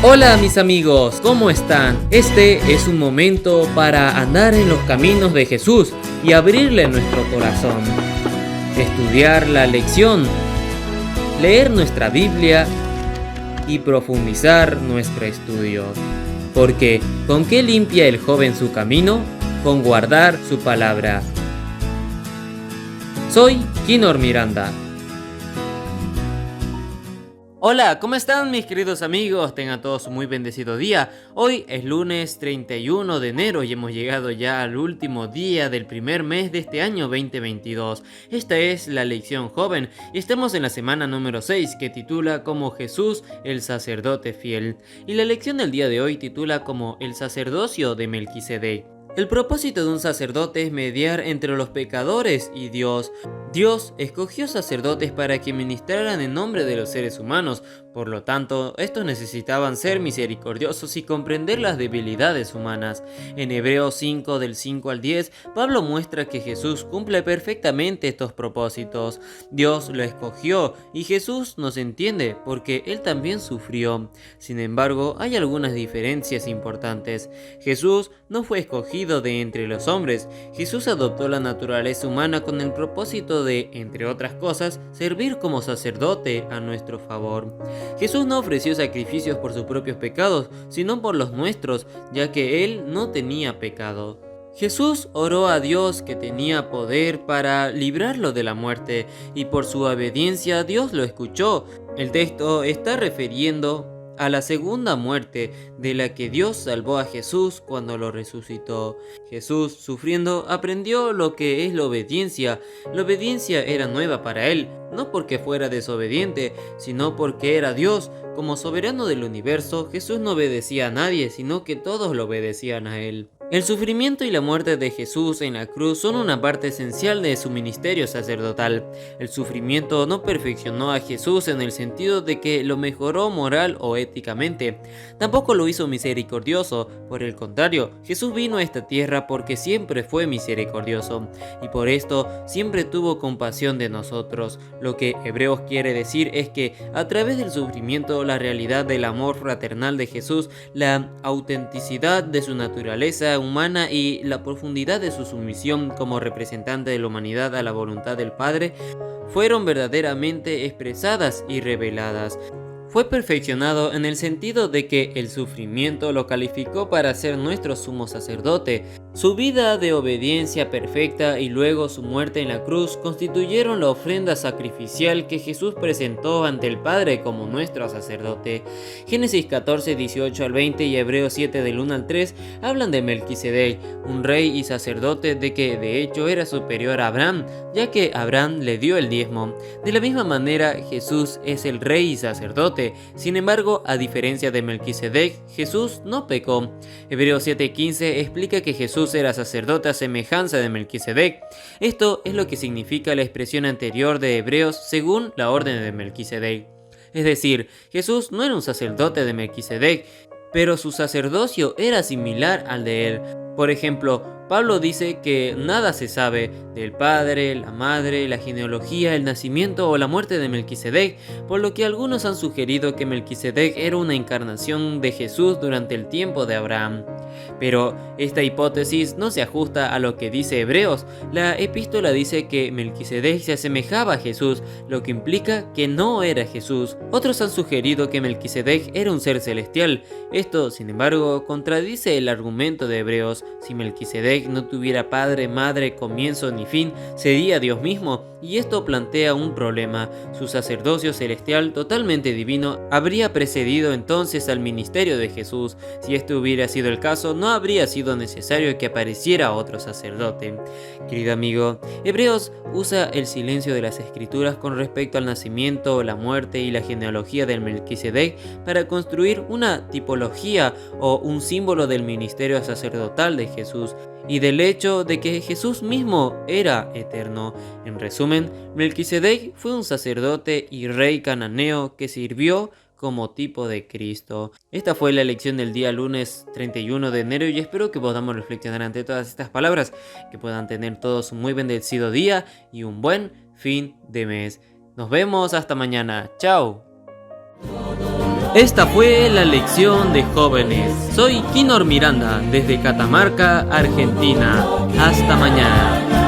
Hola mis amigos, ¿cómo están? Este es un momento para andar en los caminos de Jesús y abrirle nuestro corazón, estudiar la lección, leer nuestra Biblia y profundizar nuestro estudio. Porque ¿con qué limpia el joven su camino? Con guardar su palabra. Soy Kinor Miranda. Hola, ¿cómo están mis queridos amigos? Tengan todos un muy bendecido día. Hoy es lunes 31 de enero y hemos llegado ya al último día del primer mes de este año 2022. Esta es la lección joven y estamos en la semana número 6 que titula como Jesús el sacerdote fiel. Y la lección del día de hoy titula como el sacerdocio de Melquisedec. El propósito de un sacerdote es mediar entre los pecadores y Dios. Dios escogió sacerdotes para que ministraran en nombre de los seres humanos. Por lo tanto, estos necesitaban ser misericordiosos y comprender las debilidades humanas. En Hebreos 5 del 5 al 10, Pablo muestra que Jesús cumple perfectamente estos propósitos. Dios lo escogió y Jesús nos entiende porque Él también sufrió. Sin embargo, hay algunas diferencias importantes. Jesús no fue escogido de entre los hombres. Jesús adoptó la naturaleza humana con el propósito de, entre otras cosas, servir como sacerdote a nuestro favor. Jesús no ofreció sacrificios por sus propios pecados, sino por los nuestros, ya que Él no tenía pecado. Jesús oró a Dios que tenía poder para librarlo de la muerte, y por su obediencia Dios lo escuchó. El texto está refiriendo a la segunda muerte de la que Dios salvó a Jesús cuando lo resucitó. Jesús, sufriendo, aprendió lo que es la obediencia. La obediencia era nueva para él, no porque fuera desobediente, sino porque era Dios. Como soberano del universo, Jesús no obedecía a nadie, sino que todos lo obedecían a él. El sufrimiento y la muerte de Jesús en la cruz son una parte esencial de su ministerio sacerdotal. El sufrimiento no perfeccionó a Jesús en el sentido de que lo mejoró moral o éticamente. Tampoco lo hizo misericordioso. Por el contrario, Jesús vino a esta tierra porque siempre fue misericordioso. Y por esto siempre tuvo compasión de nosotros. Lo que Hebreos quiere decir es que a través del sufrimiento, la realidad del amor fraternal de Jesús, la autenticidad de su naturaleza humana y la profundidad de su sumisión como representante de la humanidad a la voluntad del Padre fueron verdaderamente expresadas y reveladas. Fue perfeccionado en el sentido de que el sufrimiento lo calificó para ser nuestro sumo sacerdote. Su vida de obediencia perfecta y luego su muerte en la cruz constituyeron la ofrenda sacrificial que Jesús presentó ante el Padre como nuestro sacerdote. Génesis 14, 18 al 20 y Hebreos 7 del 1 al 3 hablan de Melquisedec, un rey y sacerdote de que de hecho era superior a Abraham, ya que Abraham le dio el diezmo. De la misma manera, Jesús es el rey y sacerdote. Sin embargo, a diferencia de Melquisedec, Jesús no pecó. Hebreos 7:15 explica que Jesús era sacerdote a semejanza de Melquisedec. Esto es lo que significa la expresión anterior de Hebreos según la orden de Melquisedec. Es decir, Jesús no era un sacerdote de Melquisedec, pero su sacerdocio era similar al de él. Por ejemplo, Pablo dice que nada se sabe del padre, la madre, la genealogía, el nacimiento o la muerte de Melquisedec, por lo que algunos han sugerido que Melquisedec era una encarnación de Jesús durante el tiempo de Abraham. Pero esta hipótesis no se ajusta a lo que dice Hebreos. La epístola dice que Melquisedec se asemejaba a Jesús, lo que implica que no era Jesús. Otros han sugerido que Melquisedec era un ser celestial. Esto, sin embargo, contradice el argumento de Hebreos. Si Melquisedec no tuviera padre, madre, comienzo ni fin, sería Dios mismo, y esto plantea un problema. Su sacerdocio celestial totalmente divino habría precedido entonces al ministerio de Jesús. Si esto hubiera sido el caso, no habría sido necesario que apareciera otro sacerdote. Querido amigo, Hebreos usa el silencio de las escrituras con respecto al nacimiento, la muerte y la genealogía del Melquisedec para construir una tipología o un símbolo del ministerio sacerdotal de Jesús y del hecho de que Jesús mismo era eterno. En resumen, Melquisedec fue un sacerdote y rey cananeo que sirvió como tipo de Cristo. Esta fue la lección del día lunes 31 de enero y espero que podamos reflexionar ante todas estas palabras, que puedan tener todos un muy bendecido día y un buen fin de mes. Nos vemos hasta mañana. Chao. Esta fue la lección de jóvenes. Soy Kinor Miranda desde Catamarca, Argentina. Hasta mañana.